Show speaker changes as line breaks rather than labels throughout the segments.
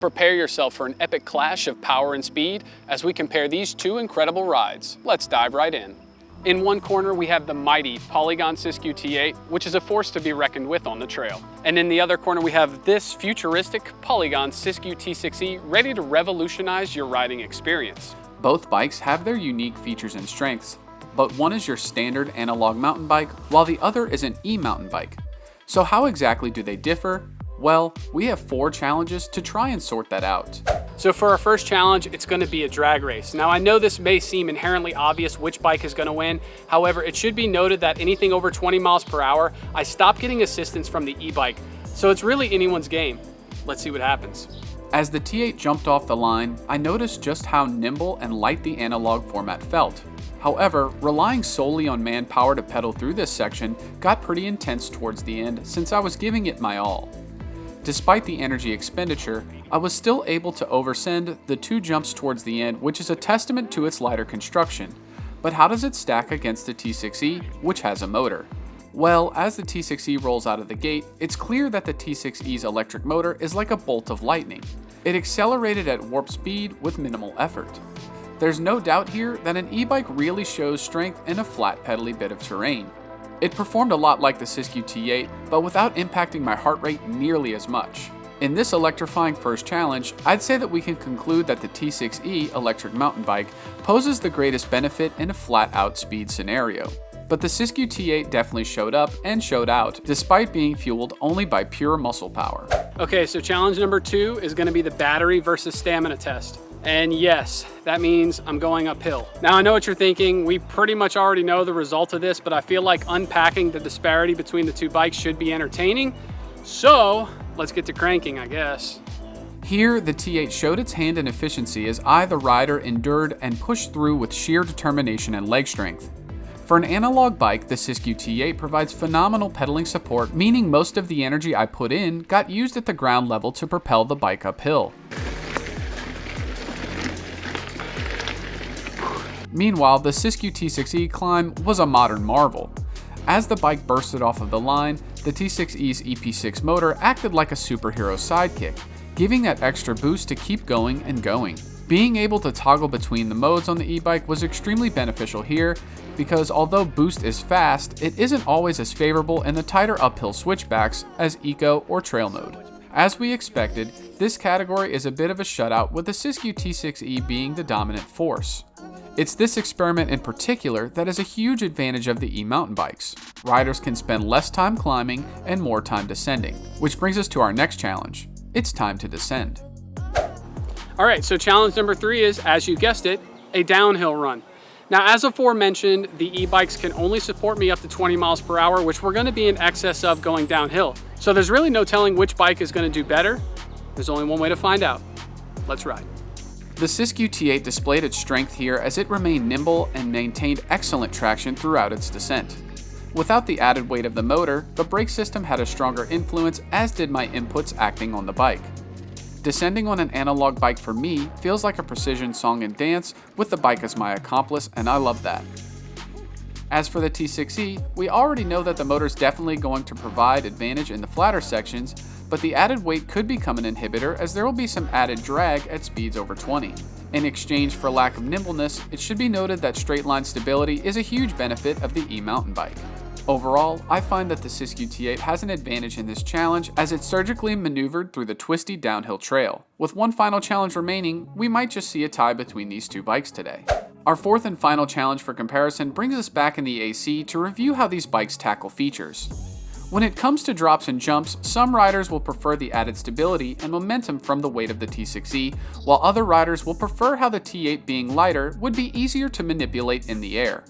Prepare yourself for an epic clash of power and speed as we compare these two incredible rides. Let's dive right in. In one corner, we have the mighty Polygon Siskiyou T8, which is a force to be reckoned with on the trail. And in the other corner, we have this futuristic Polygon Siskiyou T6E, ready to revolutionize your riding experience.
Both bikes have their unique features and strengths, but one is your standard analog mountain bike, while the other is an e-mountain bike. So how exactly do they differ? Well, we have 4 challenges to try and sort that out.
So for our first challenge, it's going to be a drag race. Now I know this may seem inherently obvious which bike is going to win. However, it should be noted that anything over 20 miles per hour, I stopped getting assistance from the e-bike. So it's really anyone's game. Let's see what happens.
As the T8 jumped off the line, I noticed just how nimble and light the analog format felt. However, relying solely on manpower to pedal through this section got pretty intense towards the end since I was giving it my all. Despite the energy expenditure, I was still able to oversend the 2 jumps towards the end, which is a testament to its lighter construction. But how does it stack against the T6E, which has a motor? Well, as the T6E rolls out of the gate, it's clear that the T6E's electric motor is like a bolt of lightning. It accelerated at warp speed with minimal effort. There's no doubt here that an e-bike really shows strength in a flat pedally bit of terrain. It performed a lot like the Siskiyou T8, but without impacting my heart rate nearly as much. In this electrifying first challenge, I'd say that we can conclude that the T6E electric mountain bike poses the greatest benefit in a flat-out speed scenario. But the Siskiyou T8 definitely showed up and showed out, despite being fueled only by pure muscle power.
Okay, so challenge number 2 is going to be the battery versus stamina test. And yes, that means I'm going uphill. Now I know what you're thinking, we pretty much already know the result of this, but I feel like unpacking the disparity between the 2 bikes should be entertaining. So let's get to cranking, I guess.
Here, the T8 showed its hand in efficiency as I, the rider, endured and pushed through with sheer determination and leg strength. For an analog bike, the Siskiyou T8 provides phenomenal pedaling support, meaning most of the energy I put in got used at the ground level to propel the bike uphill. Meanwhile, the Siskiyou T6E climb was a modern marvel. As the bike bursted off of the line, the T6E's EP6 motor acted like a superhero sidekick, giving that extra boost to keep going and going. Being able to toggle between the modes on the e-bike was extremely beneficial here, because although boost is fast, it isn't always as favorable in the tighter uphill switchbacks as eco or trail mode. As we expected, this category is a bit of a shutout, with the Siskiyou T6E being the dominant force. It's this experiment in particular that is a huge advantage of the e-mountain bikes. Riders can spend less time climbing and more time descending, which brings us to our next challenge. It's time to descend.
Alright, so challenge number 3 is, as you guessed it, a downhill run. Now, as aforementioned, the e-bikes can only support me up to 20 miles per hour, which we're going to be in excess of going downhill. So there's really no telling which bike is going to do better. There's only one way to find out. Let's ride.
The Siskiyou T8 displayed its strength here as it remained nimble and maintained excellent traction throughout its descent. Without the added weight of the motor, the brake system had a stronger influence, as did my inputs acting on the bike. Descending on an analog bike for me feels like a precision song and dance, with the bike as my accomplice, and I love that. As for the T6E, we already know that the motor's definitely going to provide advantage in the flatter sections, but the added weight could become an inhibitor as there will be some added drag at speeds over 20. In exchange for lack of nimbleness, it should be noted that straight line stability is a huge benefit of the e-mountain bike. Overall, I find that the Siskiyou T8 has an advantage in this challenge as it surgically maneuvered through the twisty downhill trail. With one final challenge remaining, we might just see a tie between these 2 bikes today. Our 4th and final challenge for comparison brings us back in the AC to review how these bikes tackle features. When it comes to drops and jumps, some riders will prefer the added stability and momentum from the weight of the T6E, while other riders will prefer how the T8 being lighter would be easier to manipulate in the air.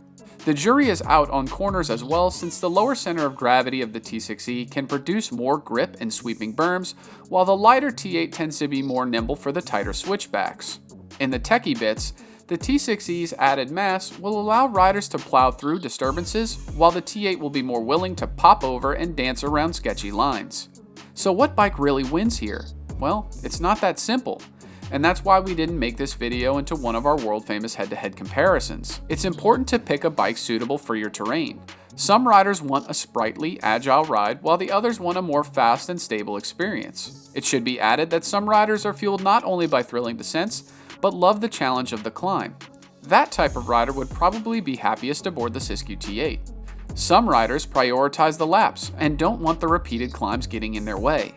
The jury is out on corners as well, since the lower center of gravity of the T6E can produce more grip in sweeping berms, while the lighter T8 tends to be more nimble for the tighter switchbacks. In the techie bits, the T6E's added mass will allow riders to plow through disturbances, while the T8 will be more willing to pop over and dance around sketchy lines. So what bike really wins here? Well, it's not that simple. And that's why we didn't make this video into one of our world famous head-to-head comparisons. It's important to pick a bike suitable for your terrain. Some riders want a sprightly, agile ride, while the others want a more fast and stable experience. It should be added that some riders are fueled not only by thrilling descents, but love the challenge of the climb. That type of rider would probably be happiest aboard the Siskiyou T8. Some riders prioritize the laps and don't want the repeated climbs getting in their way.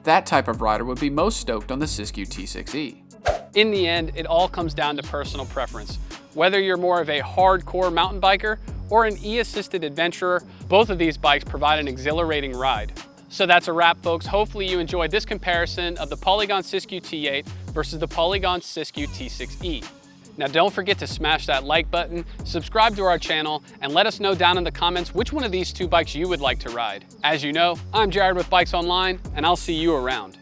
That type of rider would be most stoked on the Siskiyou T6E.
In the end, it all comes down to personal preference. Whether you're more of a hardcore mountain biker or an e-assisted adventurer, both of these bikes provide an exhilarating ride. So that's a wrap, folks. Hopefully you enjoyed this comparison of the Polygon Siskiyou T8 versus the Polygon Siskiyou T6E. Now don't forget to smash that like button, subscribe to our channel, and let us know down in the comments which one of these two bikes you would like to ride. As you know, I'm Jared with Bikes Online, and I'll see you around.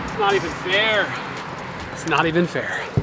It's not even fair. It's not even fair.